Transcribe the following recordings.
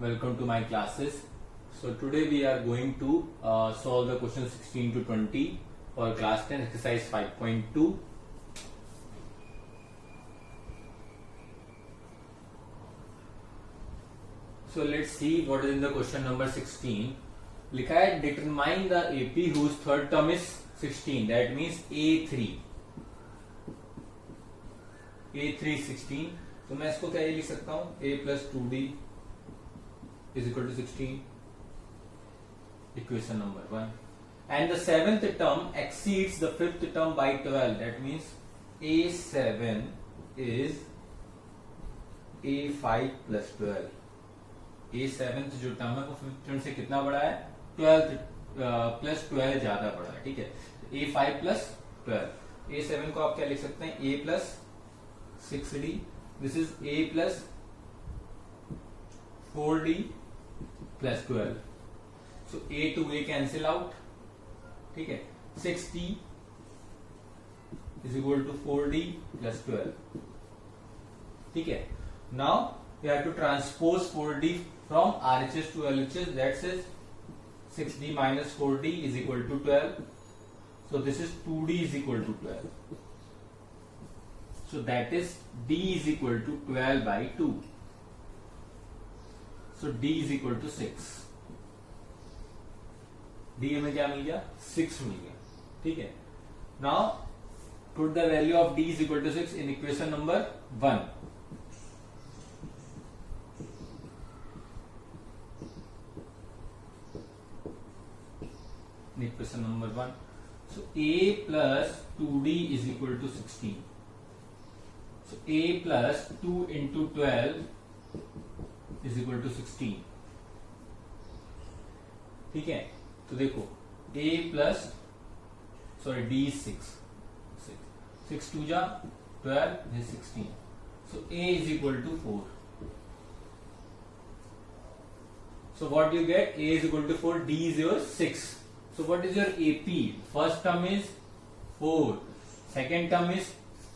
welcome to my classes. So today we are going to solve the question 16 to 20 for class 10 exercise 5.2. So let's see what is in the question number 16. लिखा है determine the AP whose third term is 16, that means A3 16. तो मैं इसको क्या लिख सकता हूं, a plus 2d is equal to 16, equation number 1. And the seventh term exceeds the fifth term by 12, that means a7 is a5 plus 12. a7th जो term है वो फिफ्थ टर्म से कितना बड़ा है, 12 प्लस 12 ज्यादा बड़ा है, ठीक है. a5 प्लस 12, a7 को आप क्या लिख सकते हैं, a plus 6d, this is a plus 4d plus 12. So a to a cancel out, ठीक है. 6d is equal to 4d plus 12, ठीक है. Now we have to transpose 4d from RHS to LHS. That says 6d minus 4d is equal to 12. So this is 2d is equal to 12. So that is d is equal to 12 by 2. So d is equal to 6. d हमें क्या मिल गया, 6 मिल गया, ठीक है. Now put the value of d is equal to 6 in equation number 1. In equation number 1. So a plus 2d is equal to 16. So a plus 2 into 12 is equal to 16. ठीक है. तो देखो a plus d is 6. 6 2 जा 12 is 16. So a is equal to 4. So what do you get? A is equal to 4. D is your 6. So what is your AP? First term is 4. Second term is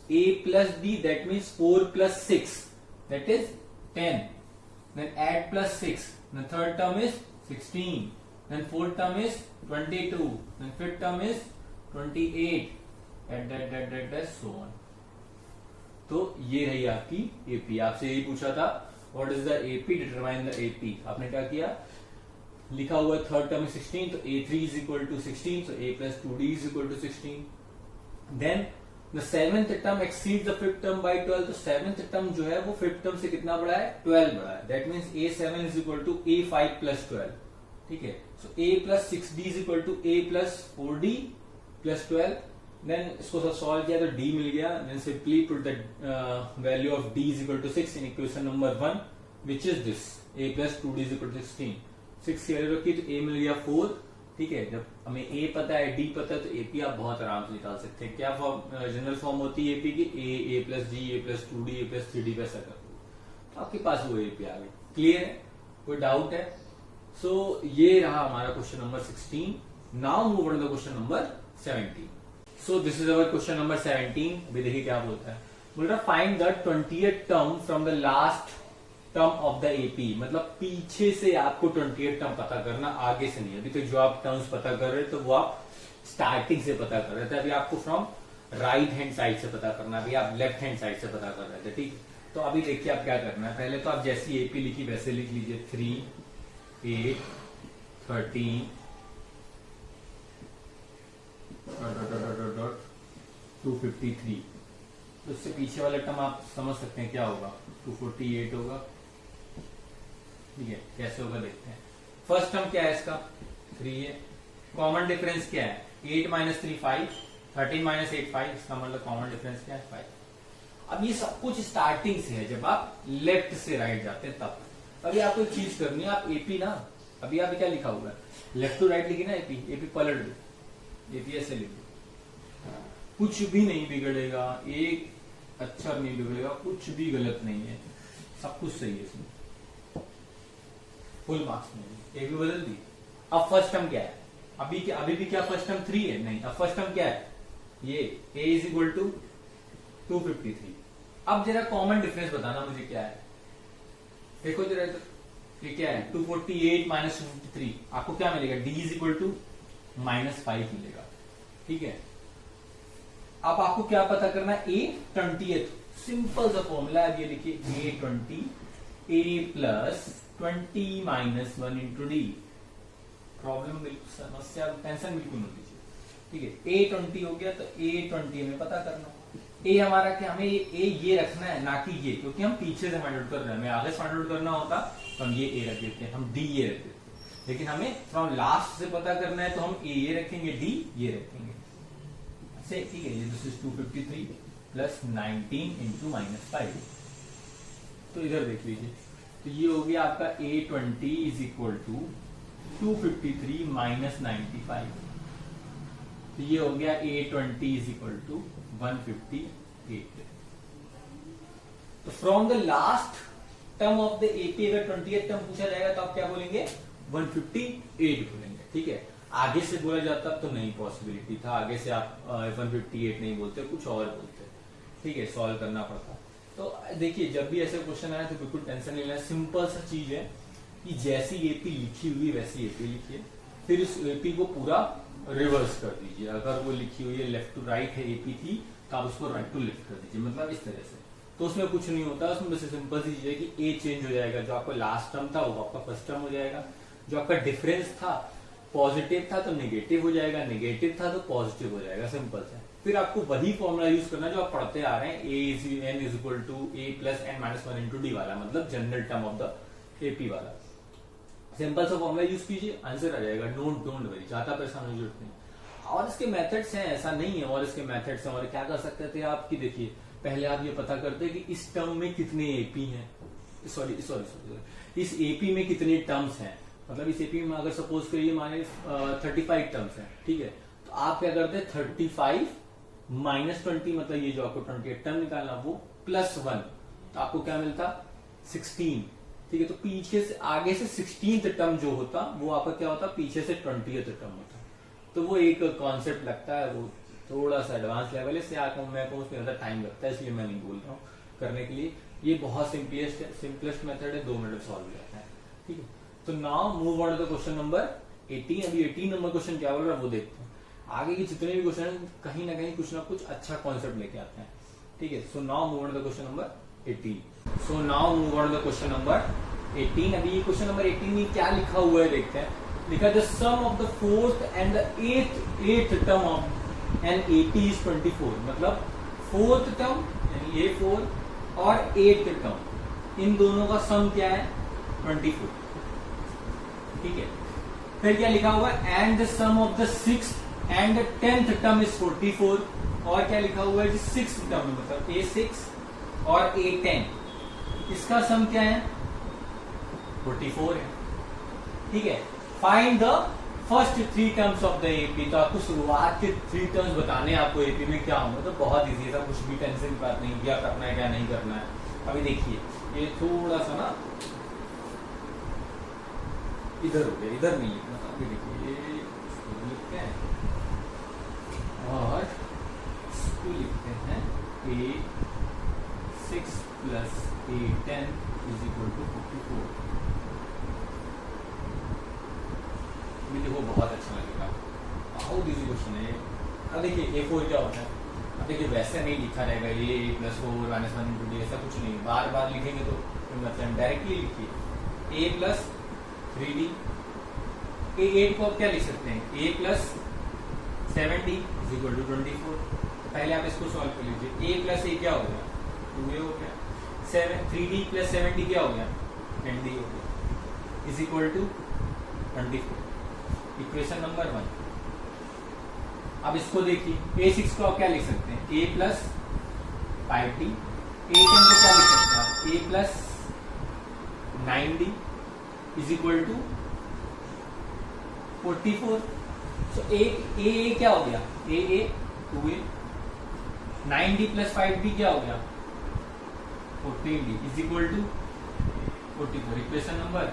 a plus d, that means 4 plus 6, that is 10. Then add plus 6. The third term is 16. Then fourth term is 22. Then fifth term is 28. That so on. तो ये रही आपकी AP. आपसे यही पूछा था what is the AP, determine the AP. आपने क्या किया, लिखा हुआ थर्ड टर्म 16, तो a3 is equal to 16, so a plus 2d is equal to 16. Then the seventh term exceeds the fifth term by 12. तो seventh term जो है वो fifth term से कितना बड़ा है, 12 बड़ा है. That means a7 is equal to a5 plus 12, ठीक है. So a plus 6d is equal to a plus 4d plus 12. Then इसको सॉल्व किया तो d मिल गया. Then simply put the value of d is equal to 6 in equation number 1, which is this, a plus 2d is equal to 16. 6 की value रखी तो a मिल गया 4, ठीक है. जब हमें a पता है, d पता है, तो AP आप बहुत आराम से निकाल सकते हैं. क्या फॉर्म, जनरल फॉर्म होती है AP की, a plus d, a plus 2d, a plus 3d पे ऐसा कर दो, तो आपके पास वो AP आ गई. क्लियर है, कोई डाउट है? सो ये रहा हमारा question number 16. Now move on the question number 17. So this is our question number 17. अभी देखिए क्या बोलता है. बोल रहा find the 20th term from the last term of the AP. मतलब पीछे से आपको 20th टर्म पता करना, आगे से नहीं. अभी तो जो आप टर्म्स पता कर रहे थे वो आप स्टार्टिंग से पता कर रहे थे. अभी आपको फ्रॉम राइट हैंड साइड से पता करना, अभी आप लेफ्ट हैंड साइड से पता कर रहे थे, ठीक. तो अभी देखिए आप क्या करना है. पहले तो आप जैसी AP लिखी वैसे लिख लीजिए, 3 8 13 253. तो उससे पीछे वाला टर्म आप समझ सकते हैं क्या होगा, 248 होगा, ठीक है. कैसे होगा देखते हैं. फर्स्ट टर्म क्या है इसका, 3 है. कॉमन डिफरेंस क्या है, 8 माइनस 3 5, 13 माइनस 8 5. इसका मतलब कॉमन डिफरेंस क्या है, 5. अब ये सब कुछ स्टार्टिंग से है, जब आप लेफ्ट से राइट जाते हैं तब. अभी आपको एक चीज करनी है, आप AP ना, अभी आप क्या लिखा हुआ है, लेफ्ट टू राइट लिखी ना, AP पलट दो, AP ऐसे लिख दो, कुछ भी नहीं बिगड़ेगा, एक अक्षर नहीं बिगड़ेगा, कुछ भी गलत नहीं है, सब कुछ सही है इसमें, फुल मार्क्स नहीं. AP बदल दी. अब फर्स्ट टर्म क्या है, अभी भी क्या फर्स्ट टर्म 3 है, नहीं. अब फर्स्ट टर्म क्या है, ये a इज इक्वल टू 253. अब जरा कॉमन डिफरेंस बताना मुझे क्या है. देखो जरा इधर, ये क्या है 248 माइनस 253, आपको क्या मिलेगा d इज इक्वल टू -5 मिलेगा। ठीक है, अब आपको क्या पता करना है, A20th, सिंपल सा फॉर्मूला है, ये लिखिए A20 A plus 20 minus 1 into D. Problem बिल्कुल, समस्या टेंशन बिल्कुल नहीं लीजिए। ठीक है, A20 हो गया, तो A20 हमें पता करना। ए हमारा क्या, हमें ये रखना है ना कि ये, क्योंकि हम पीछे से फाइंड आउट कर रहे हैं, हमें आगे फाइंड आउट करना होता तो हम ये ए रख देते हैं, हम डी ये रख देते हैं, लेकिन हमें फ्रॉम लास्ट से पता करना है तो हम ए ये रखेंगे, डी ये रखेंगे। ठीक है, दिस इज 253 प्लस 19 इंटू -5। तो इधर देख लीजिए, तो ये हो गया आपका A20 is equal to 253 minus 95। तो ये हो गया A20 इज इक्वल टू 158। तो from the last term of the AP अगर 20th टर्म पूछा जाएगा तो आप क्या बोलेंगे, 158 बोलेंगे। ठीक है, आगे से बोला जाता तो नहीं पॉसिबिलिटी था, आगे से आप 158 नहीं बोलते, कुछ और बोलते। ठीक है, सॉल्व करना पड़ता। तो देखिए, जब भी ऐसे क्वेश्चन आए तो बिल्कुल टेंशन नहीं लेना, सिंपल सा चीज है कि जैसी एपी लिखी हुई वैसी एपी लिखिए, फिर उस एपी को पूरा रिवर्स कर दीजिए। अगर वो लिखी हुई है लेफ्ट टू राइट है एपी थी, तो आप उसको राइट टू लेफ्ट कर दीजिए, मतलब इस तरह से। तो उसमें कुछ नहीं होता, उसमें बस सिंपल सी चीज है कि ए चेंज हो जाएगा, जो आपका लास्ट टर्म था वो आपका फर्स्ट टर्म हो जाएगा, जो आपका डिफरेंस था पॉजिटिव था तो नेगेटिव हो जाएगा, नेगेटिव था तो पॉजिटिव हो जाएगा, सिंपल से। फिर आपको वही फॉर्मूला यूज करना जो आप पढ़ते आ रहे हैं, a n is equal to a plus n minus 1 into D वाला, मतलब general term of the AP वाला। सिंपल सा फॉर्मूला यूज कीजिए, आंसर आ जाएगा। डोंट वरी, ज्यादा परेशान होने की जरूरत नहीं। और इसके मेथड्स हैं, ऐसा नहीं है, और इसके मेथड्स हैं। और क्या कर सकते थे आप कि देखिए, पहले आप ये पता करते कि इस टर्म में कितने एपी हैं, सॉरी इस एपी में कितने टर्म्स हैं, मतलब इस एपी में अगर सपोज करिए माने 35 टर्म्स हैं। ठीक है, तो आप क्या करते 35 माइनस 20, मतलब ये जो आपको 28 टर्म निकालना, वो प्लस 1, तो आपको क्या मिलता 16। ठीक है, तो पीछे से आगे से 16th टर्म जो होता वो आपका क्या होता, पीछे से 20th टर्म होता। तो वो एक कॉन्सेप्ट लगता है, वो थोड़ा सा एडवांस लेवल है, मैं कहूँ उसमें ज्यादा टाइम लगता है, इसलिए मैं नहीं बोल रहा हूँ करने के लिए। ये बहुत सिंपलेस्ट मेथड है, 2 मिनट में सॉल्व हो जाता है। ठीक है, तो now move on to the question number 18। अभी 18 नंबर क्वेश्चन क्या बोल रहा है वो देखते हैं। आगे के जितने भी क्वेश्चन कहीं ना कहीं कुछ ना कुछ अच्छा कॉन्सेप्ट लेके आते हैं। ठीक है, so now move on to the question number 18। So now move on to the question number 18। अभी क्वेश्चन नंबर 18 में क्या लिखा हुआ है देखते हैं। लिखा the sum of the 4th and the 8th term of an AP is 24, मतलब 4th टर्म यानी A4 और 8th टर्म, इन दोनों का सम क्या है 24। ठीक है, फिर क्या लिखा हुआ है, and the sum of the 6th and 10th term is 44, और क्या लिखा हुआ है 6th टर्म, मतलब A6 और A10, इसका सम क्या है 44 है। ठीक है, find the first 3 terms of the AP. तो आपको शुरुआत के 3 टर्म्स बताने, आपको एपी में क्या होगा, तो बहुत इजी है, कुछ भी टेंशन की बात नहीं, क्या करना है क्या नहीं करना है। अभी देखिए, ये थोड़ा सा ना इधर हो गया, इधर नहीं लिखना। अभी देखिए, ये लिखते हैं और इसको लिखते हैं A6 plus A10 is equal to 54। देखो बहुत अच्छा लगेगा, बहुत इजी क्वेश्चन है। अब देखिए A4 क्या होता है, अब देखिए वैसे नहीं लिखा रहेगा A plus 4 minus 1 into D, ऐसा कुछ नहीं, बार बार लिखेंगे तो मतलब डायरेक्टली लिखिए A प्लस 3D। A8 को आप क्या लिख सकते हैं, A plus 7D is equal to 24। पहले आप इसको सॉल्व कर लीजिए। A प्लस A क्या हो गया 2A हो गया, 3D प्लस 7D क्या हो गया 10D हो गया, is equal to 24। Equation number 1। अब इसको देखिए, A6 को आप क्या लिख सकते हैं, A प्लस 5D। A10 को क्या लिख सकते हैं आप, A plus 9D is equal to 44। So A क्या हो गया, A 2A, 9D plus 5D क्या हो गया 14D is equal to 44। Equation number,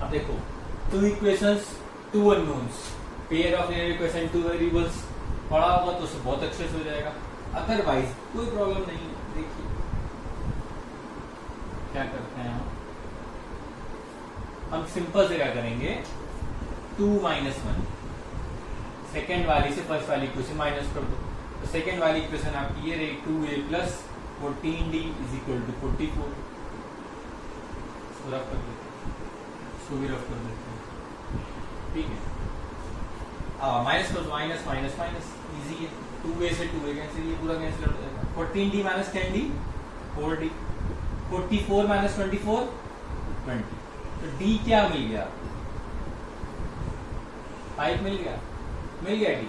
अब देखो 2 equations 2 unknowns, pair of linear equation 2 variables, पढ़ा होगा तो उससे बहुत अच्छे से हो जाएगा, अदरवाइज कोई प्रॉब्लम नहीं है। देखिए क्या करते हैं हम, हम सिंपल से क्या करेंगे, 2 माइनस 1, सेकेंड वाली से फर्स्ट वाली इक्वेशन माइनस कर दो। तो सेकेंड वाली इक्वेशन आपकी ये रही 2a plus 14d is equal to 44। इसको रफ कर देते हैं, इसको भी रफ कर देते हैं, ठीक है। Minus plus minus minus minus easy है, 2a से 2a कैंसिल, ये पूरा कैंसिल हो जाएगा। 14d minus 10d 4d, 44 minus 24 20। तो d क्या मिल गया, 5 मिल गया d।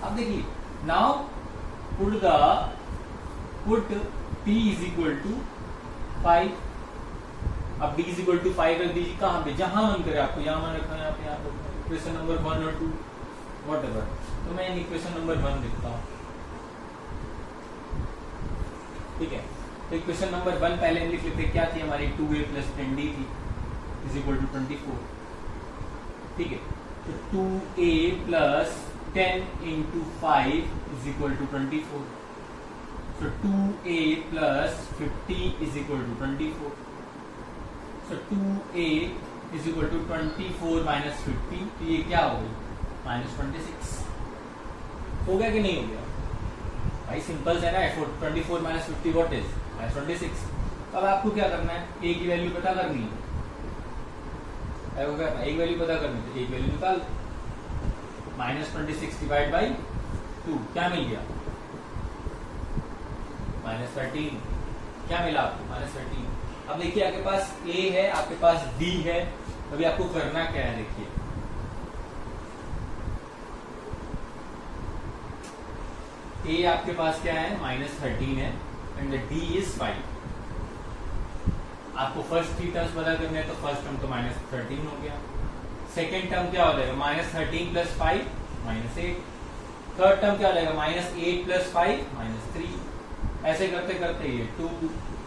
अब देखिए, now put p is equal to 5। अब d इज इक्वल टू 5 रख दीजिए, कहां पे, जहां मन करे आपको, यहां मन रखना है, यहाँ पे यहाँ रखना है, इक्वेशन नंबर 1 और 2 व्हाटएवर। तो मैं इक्वेशन नंबर 1 लिखता हूं, ठीक है। तो इक्वेशन नंबर 1 पहले हम लिख लेते, क्या थी हमारी, 2a प्लस 10d थी इज इक्वल टू 24, ठीक है। तो 2a plus 10 into 5 is equal to 24। So 2a plus 50 is equal to 24. So 2a is equal to 24 minus 50. तो ये क्या हो गई, माइनस 26। हो गया कि नहीं हो गया भाई, सिंपल है ना। 24 माइनस 50 व्हाट इज माइनस 26। अब आपको क्या करना है, a की वैल्यू पता करनी है, एक वैल्यू पता करनी है, तो एक वैल्यू निकाल, माइनस 26 डिवाइड बाई 2 क्या मिल गया, माइनस 13। क्या मिला आपको, माइनस 13। अब देखिए आपके पास a है, आपके पास d है, अभी आपको करना क्या है, देखिए a आपके पास क्या है, माइनस 13 है एंड d इज 5। आपको फर्स्ट 3 टर्म्स पता करने हैं, तो फर्स्ट टर्म तो माइनस 13 हो गया, सेकेंड टर्म क्या हो जाएगा, minus 13 plus 5 minus 8, third term क्या हो जाएगा, माइनस 8 प्लस 5 माइनस 3। ऐसे करते करते ये 2,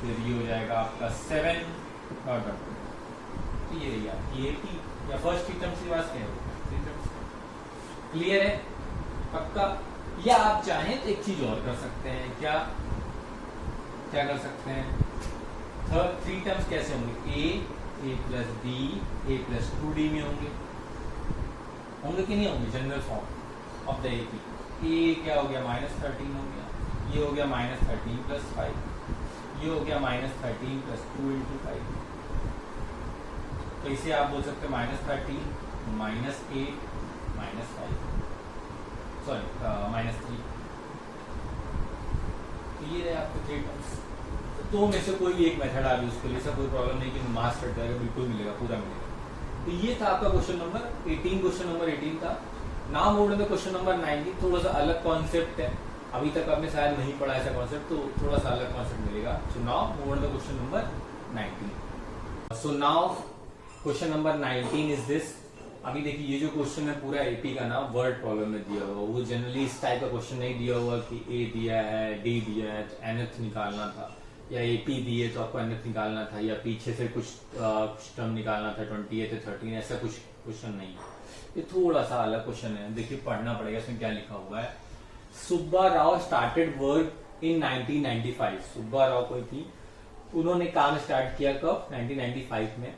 फिर ये हो जाएगा आपका 7, तो ये रही आपकी 80, या फर्स्ट 3 टर्म्स के पास क्या है, क्लियर है पक्का। या आप चाहें तो एक चीज और कर सकते हैं, क्या क्या कर सकते हैं, थर्ड 3 टर्म्स कैसे होंगे, a plus b a plus 2d में होंगे कि नहीं होंगे, general form of the AP। a क्या हो गया, माइनस 13 हो गया, ये हो गया माइनस 13 प्लस 5, ये हो गया माइनस 13 प्लस 2 इंटू 5। तो इसे आप बोल सकते हैं minus 13 minus 8 minus 5, sorry minus 3। तो ये रहे आपके 3 टर्म्स। तो में से कोई भी एक मेथड आ रही है उसके लिए, सब कोई प्रॉब्लम नहीं कि मार्क्स कट जाएगा, बिल्कुल मिलेगा, पूरा मिलेगा। तो ये था आपका क्वेश्चन नंबर 18, क्वेश्चन नंबर 18 था। Now move on the question number 19। थोड़ा सा अलग कॉन्सेप्ट है, अभी तक आपने शायद नहीं पढ़ा ऐसा कॉन्सेप्ट, तो थोड़ा सा अलग कॉन्सेप्ट मिलेगा। सो now move on the question number 19। So now question number 19 is this. अभी देखिए ये जो क्वेश्चन है पूरा एपी का ना वर्ड प्रॉब्लम में दिया हुआ, वो जनरली इस टाइप का क्वेश्चन नहीं दिया हुआ कि ए दिया है, डी दिया है तो nth निकालना था, या एपी दिए तो आपको nth निकालना था, या पीछे से कुछ टर्म निकालना था 28 13, ऐसा कुछ क्वेश्चन नहीं है। ये थोड़ा सा अलग क्वेश्चन है, देखिए पढ़ना पड़ेगा इसमें क्या लिखा हुआ है। Subba Rao started work in 1995। Subba Rao कोई थी, उन्होंने काम स्टार्ट किया कब, 1995 में,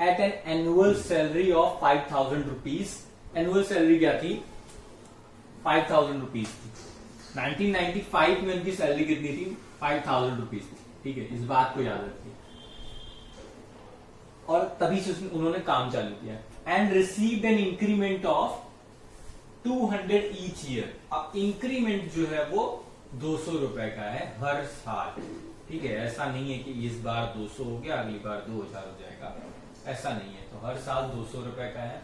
at an annual salary of 5000 rupees. Annual salary क्या थी, 5000 रुपीज थी। 1995 में उनकी सैलरी कितनी थी, 5000 रुपीज थी, ठीक है, इस बात को याद रखिए। और तभी से उन्होंने काम चालू किया, and received an increment of 200 each year. अब इंक्रीमेंट जो है वो 200 रुपए का है हर साल, ठीक है। ऐसा नहीं है कि इस बार 200 हो गया अगली बार 2000 हो जाएगा, ऐसा नहीं है। तो हर साल 200 रुपए का है।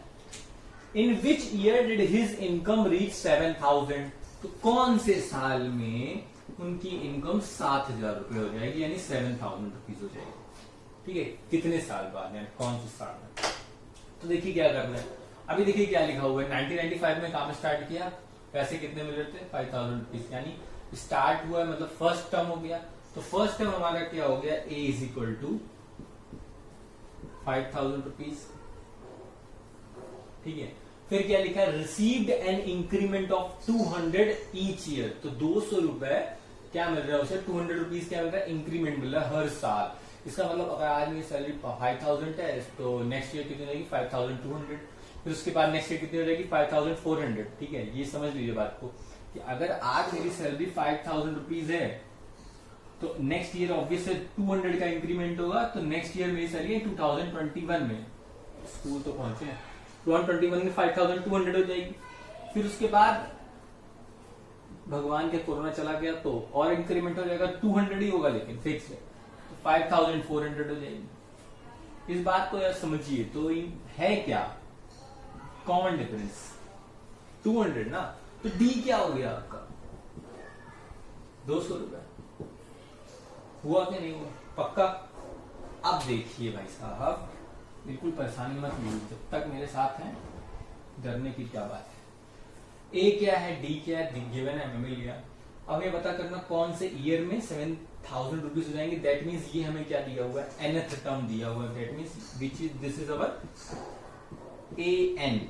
In which year did his income reach 7000। तो कौन से साल में उनकी इनकम 7000 रुपए हो जाएगी, यानी 7000 रुपीज हो जाएगी, ठीक है। कितने साल बाद, यानी कौन से साल में। तो देखिए क्या करना है, अभी देखिए क्या लिखा हुआ है। 1995 में काम स्टार्ट किया, पैसे कितने मिल रहे थे, 5000 रुपीज, यानी स्टार्ट हुआ है मतलब फर्स्ट टर्म हो गया। तो फर्स्ट टर्म हमारा क्या हो गया, ए इज इक्वल टू 5000 रुपीज, ठीक है। फिर क्या लिखा है, received an increment of 200 each year. तो 200 रुपए क्या मिल रहा है उसे, 200 रुपीज क्या मिल रहा है, इंक्रीमेंट मिल रहा है हर साल, इसका मतलब अगर आज मेरी सैलरी 5000 है तो नेक्स्ट ईयर कितनी रहेगी 5200, फिर उसके बाद नेक्स्ट ईयर कितनी हो जाएगी 5400। ठीक है, ये समझ लीजिए बात को कि अगर आज मेरी सैलरी 5000 रुपीज है तो नेक्स्ट ईयर ऑब्वियस 200 का इंक्रीमेंट होगा, तो नेक्स्ट ईयर मेरी सैलरी 2021 में, स्कूल तो पहुंचे 2021 में 5200 हो जाएगी। फिर उसके बाद भगवान के कोरोना चला गया तो और इंक्रीमेंट हो जाएगा, 200 ही होगा लेकिन फिक्स है, तो 5400 हो जाएगी। इस बात को यार समझिए, तो है क्या कॉमन डिफरेंस 200 ना, तो डी क्या हो गया आपका 200 रुपए, हुआ कि नहीं हुआ पक्का। अब देखिए भाई साहब, बिल्कुल परेशानी मत लीजिए, जब तक मेरे साथ हैं डरने की क्या बात है। ए क्या है, डी क्या है, गिवन है, हमें मिल गया। अब ये पता करना कौन से ईयर में 7000 रुपीज हो जाएंगे। दैट मीन्स ये हमें क्या दिया हुआ है, nth टर्म दिया हुआ है। That means which is this is our an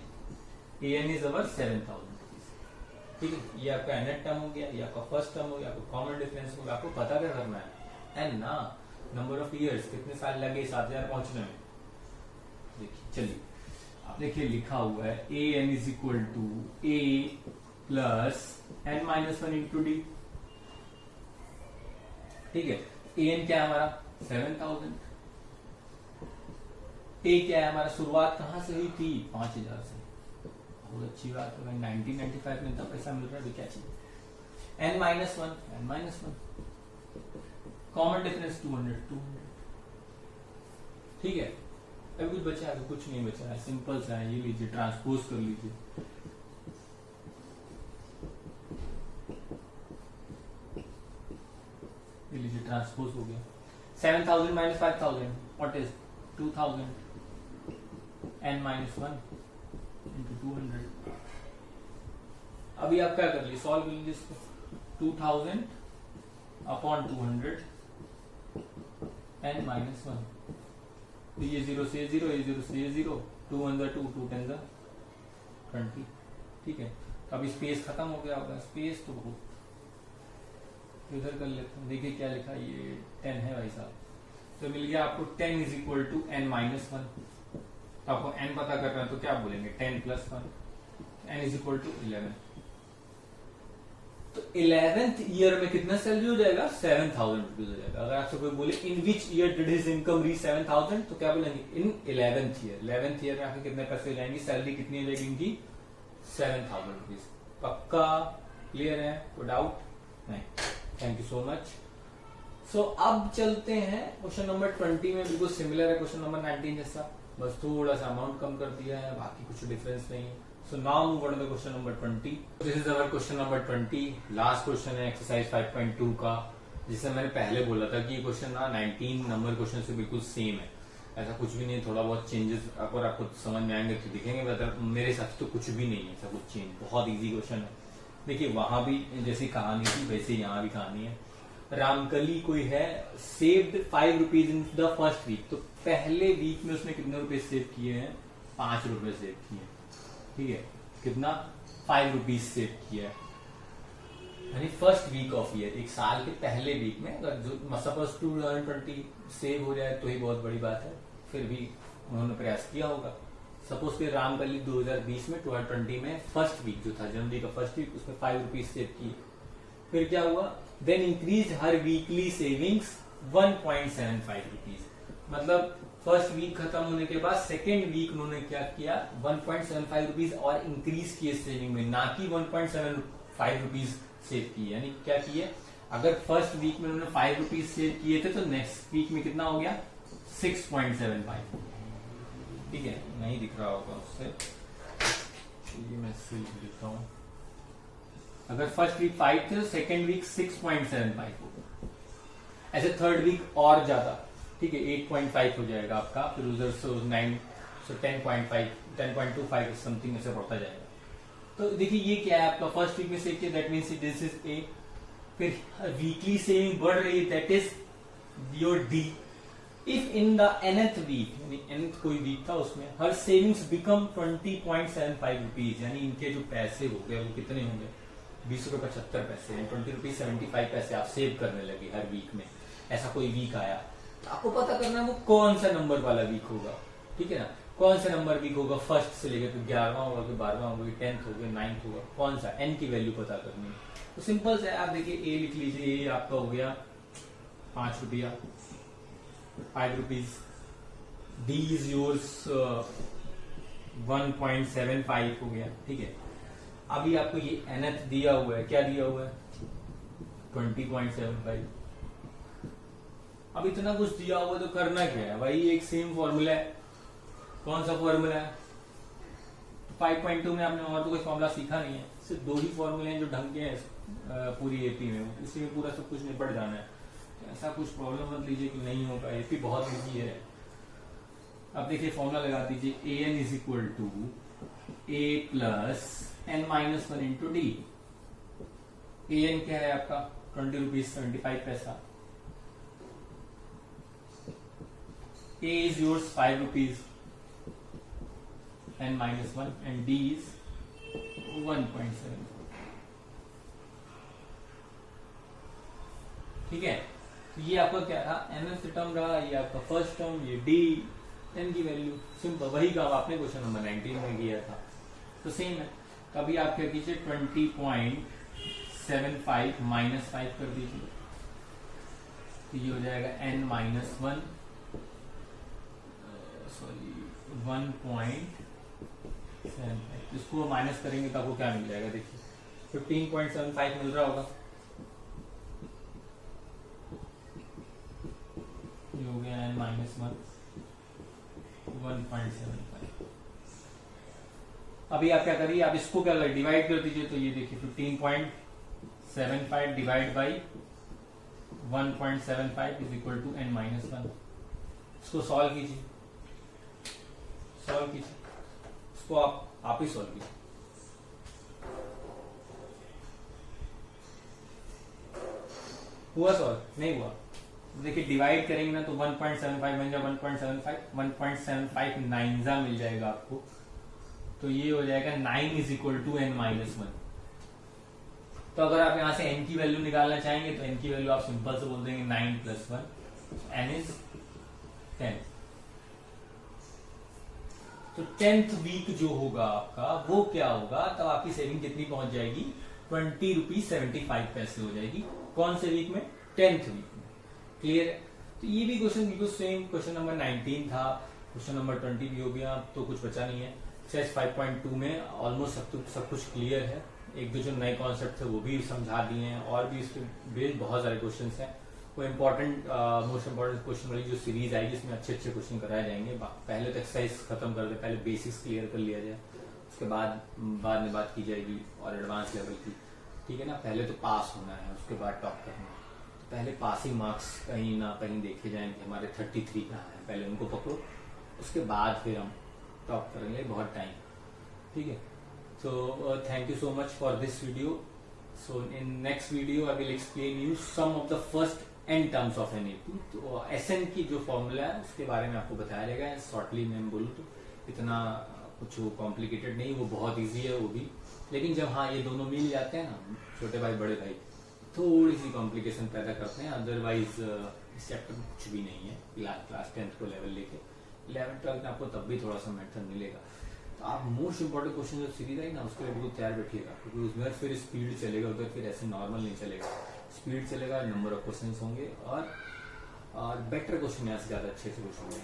is our 7000 rupees. ठीक है, ये आपका nth टर्म हो गया, ये आपका फर्स्ट टर्म हो गया, आपको कॉमन डिफरेंस हो गया। आपको पता क्या करना है, एन ना, नंबर ऑफ ईयर्स, कितने साल लगे 7000 पहुंचने में। देखिए चलिए, आप देखिए लिखा हुआ है a n is equal to a plus n minus 1 into d. ठीक है, ए एन क्या है हमारा 7000, ए क्या है हमारा, शुरुआत कहां से हुई थी 5000 से। बहुत अच्छी बात है, 1995 में इतना पैसा मिल रहा है, क्या चाहिए। N minus 1 common difference 200। ठीक है, अभी कुछ बचा है, अभी कुछ नहीं बचा है, सिंपल सा है, ये लीजिए ट्रांसपोज कर लीजिए। ये लीजिए ट्रांसपोज हो गया। 7000 minus 5000 what is 2000, n minus 1 into 200। अभी आप क्या कर लीजिए, सॉल्व कर लीजिए इसको। 2000 अपॉन 200 n माइनस 1, तो ये 0 से 0, ये 0 से 0, 2 1 2, 2 10 20। ठीक है, तो अभी स्पेस खत्म हो गया होगा, स्पेस तो इधर कर लेते हैं। देखिए क्या लिखा, ये 10 है भाई साहब, तो मिल गया आपको 10 is equal to n minus 1। तो आपको n पता करना है तो क्या बोलेंगे 10 plus 1, n is equal to 11। तो 11th ईयर में कितना सैलरी हो जाएगा 7000 रुपीज हो जाएगा। अगर आपसे कोई बोले in which year did his income reach 7000, तो क्या बोलेंगे इन 11th ईयर। 11th ईयर में आके कितने पैसे हो जाएंगे, सैलरी कितनी हो जाएगी इनकी 7000 रुपीज। पक्का क्लियर है, कोई डाउट नहीं। Thank you so much. So अब चलते हैं क्वेश्चन नंबर 20 में, बिल्कुल सिमिलर है क्वेश्चन नंबर 19 जैसा, बस थोड़ा सा अमाउंट कम कर दिया है, बाकी कुछ डिफरेंस नहीं है। So now move on to the question number 20. This is our question number 20. Last question है एक्सरसाइज 5.2 का, जिसे मैंने पहले बोला था कि ये क्वेश्चन ना 19 नंबर क्वेश्चन से बिल्कुल सेम है, ऐसा कुछ भी नहीं है। थोड़ा बहुत चेंजेस अगर आपको समझ में आएंगे तो दिखेंगे, मतलब मेरे हिसाब से तो कुछ भी नहीं है ऐसा कुछ चेंज, बहुत इजी क्वेश्चन है। देखिए वहां भी जैसी कहानी थी वैसे यहाँ भी कहानी है। रामकली कोई है, saved 5 rupees in the first week, तो पहले वीक में उसने कितने रुपए सेव किए हैं, 5 रुपए सेव किए हैं। ठीक है, कितना 5 रुपीज सेव किया है, यानी फर्स्ट वीक ऑफ ईयर, एक साल के पहले वीक में। अगर जो सपोज 2020 सेव हो जाए तो ही बहुत बड़ी बात है, फिर भी उन्होंने प्रयास किया होगा। सपोज कि रामकली 2020 में 2020 में फर्स्ट वीक जो था, जनवरी का फर्स्ट वीक, उसमें 5 रुपीज सेव किए। फिर क्या हुआ, then increase her weekly savings 1.75 rupees, मतलब फर्स्ट वीक खत्म होने के बाद सेकेंड वीक उन्होंने क्या किया 1.75 रुपीज और इंक्रीज किए सेविंग में, ना कि 1.75 रुपीज सेव किए। यानी क्या किए, अगर फर्स्ट वीक में उन्होंने 5 रुपीज सेव किए थे तो नेक्स्ट वीक में कितना हो गया 6.75। ठीक है, नहीं दिख रहा होगा उससे, ये मैं सिर्फ लिखता हूं। अगर फर्स्ट वीक 5 थे तो सेकेंड वीक 6.75 होगा, ऐसे थर्ड वीक और ज्यादा, ठीक है 8.5 हो जाएगा आपका, फिर उधर से 9, सो 10.5, 10.25 समथिंग ऐसे बढ़ता जाएगा। तो देखिए ये क्या है आपका फर्स्ट वीक में सेव किया, that means this is A. फिर वीकली सेविंग बढ़ रही है, that is your D. If in the nth week, यानी nth कोई वीक था उसमें, हर सेविंग्स बिकम 20.75 रुपीज, यानी इनके जो पैसे हो गए वो कितने होंगे 20 रुपए 75 पैसे, 20 रुपीज 75 पैसे आप सेव करने लगे हर वीक में। ऐसा कोई वीक आया आपको पता करना है वो कौन सा नंबर वाला वीक होगा, ठीक है ना, कौन सा नंबर वीक होगा, फर्स्ट से लेकर तो 11वां होगा, फिर 12वां होगा, 10th होगा, 9th होगा, कौन सा, n की वैल्यू पता करनी है। तो सिंपल से आप देखिए ए लिख लीजिए, ए आपका हो गया 5 रुपया, 5 रुपीज, डी इज योर्स 1.75 हो गया, ठीक है। अभी आपको ये nth दिया हुआ है, क्या दिया हुआ है 20.75। अब इतना कुछ दिया हुआ तो करना क्या है भाई, एक सेम फॉर्मूला है, कौन सा फॉर्मूला है, 5.2 में आपने और तो कोई फॉर्मूला सीखा नहीं है, सिर्फ 2 ही फॉर्मूले हैं जो ढंग के हैं पूरी एपी में, इसी में पूरा सब कुछ निपट जाना है। तो ऐसा कुछ प्रॉब्लम मत लीजिए कि नहीं होगा, एपी बहुत इजी है। अब देखिए फॉर्मूला लगा दीजिए, a n is equal to a plus n minus 1 into d. A n क्या है आपका 20 रुपीज 75 पैसा, a is yours 5 rupees n minus 1 and d is 1.7, ठीक है। तो ये आपका क्या था, nth टर्म रहा, ये आपका फर्स्ट टर्म, ये d, n की वैल्यू, सिंपल वही काम आपने क्वेश्चन नंबर 19 में किया था, तो सेम है। कभी आप क्या कीजिए 20.75 माइनस 5 कर दीजिए, तो ये हो जाएगा n माइनस 1, सॉरी 1.75, इसको माइनस करेंगे तो आपको क्या मिल जाएगा, देखिए 15.75 मिल रहा होगा, ये हो गया n माइनस 1.75। अभी आप क्या करिए, आप इसको क्या डिवाइड कर दीजिए, तो ये देखिए 15.75 divide by 1.75 is equal to n minus 1। इसको सॉल्व कीजिए, सॉल्व कीजिए इसको, आप ही सॉल्व कीजिए। हुआ सॉल्व? नहीं हुआ। देखिए डिवाइड करेंगे ना तो 1.75 बन जाएगा 1.75 मिल जाएगा आपको, तो ये हो जाएगा 9 is equal to n minus 1। तो अगर आप यहां से n की वैल्यू निकालना चाहेंगे तो n की वैल्यू आप सिंपल से बोल देंगे 9 प्लस 1, n इज 10। तो 10th वीक जो होगा आपका वो क्या होगा, तब आपकी सेविंग कितनी पहुंच जाएगी, 20 रुपीज 75 पैसे हो जाएगी। कौन से वीक में, 10th वीक में। क्लियर है? तो ये भी क्वेश्चन बिल्कुल सेम क्वेश्चन नंबर 19 था, क्वेश्चन नंबर 20 भी हो गया, तो कुछ बचा नहीं है। एक्सरसाइज 5.2 में ऑलमोस्ट सब कुछ क्लियर है, एक दो जो नए कॉन्सेप्ट थे वो भी समझा दिए हैं, और भी इसके बेस्ड बहुत सारे क्वेश्चन हैं। वो इम्पोर्टेंट मोस्ट इम्पोर्टेंट क्वेश्चन वाली जो सीरीज आएगी इसमें अच्छे अच्छे क्वेश्चन कराए जाएंगे। पहले तो एक्सरसाइज खत्म कर दे, पहले बेसिक्स क्लियर कर लिया जाए, उसके बाद में बात की जाएगी और एडवांस लेवल की, ठीक है ना। पहले तो पास होना है, उसके बाद टॉप करना है। तो पहले पासिंग मार्क्स कहीं ना कहीं देखे जाएंगे, हमारे 33 कहाँ है, पहले उनको पकड़ो, उसके बाद फिर हम टॉप करेंगे, बहुत टाइम, ठीक है। So thank you so much for this video. So in next video I will explain you some of the first n terms of NAP. तो SN की जो फॉर्मूला है उसके बारे में आपको बताया जाएगा शॉर्टली मैं बोलूँ तो, इतना कुछ वो कॉम्प्लिकेटेड नहीं, वो बहुत इजी है वो भी। लेकिन जब हाँ ये दोनों मिल जाते हैं ना, छोटे भाई बड़े भाई, थोड़ी सी कॉम्प्लिकेशन पैदा करते हैं। अदरवाइज इस चैप्टर में कुछ भी नहीं है। क्लास 10th को लेवल लेके 11th 12th में आपको तब भी थोड़ा सा मेथड मिलेगा। आप मोस्ट इंपोर्टेंट क्वेश्चन जो सीरीज आई ना उसके लिए बिल्कुल तैयार बैठिएगा, क्योंकि उसमें फिर स्पीड चलेगा, उधर फिर ऐसे नॉर्मल नहीं चलेगा, स्पीड चलेगा, नंबर ऑफ क्वेश्चंस होंगे और बेटर क्वेश्चन यहाँ से ज्यादा अच्छे से क्वेश्चन होंगे।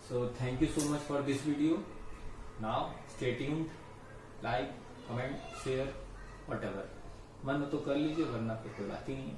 So thank you so much for this video. Now stay tuned, like, comment, share, whatever. मन हो तो कर लीजिए, वरना फिर कोई बात ही नहीं है।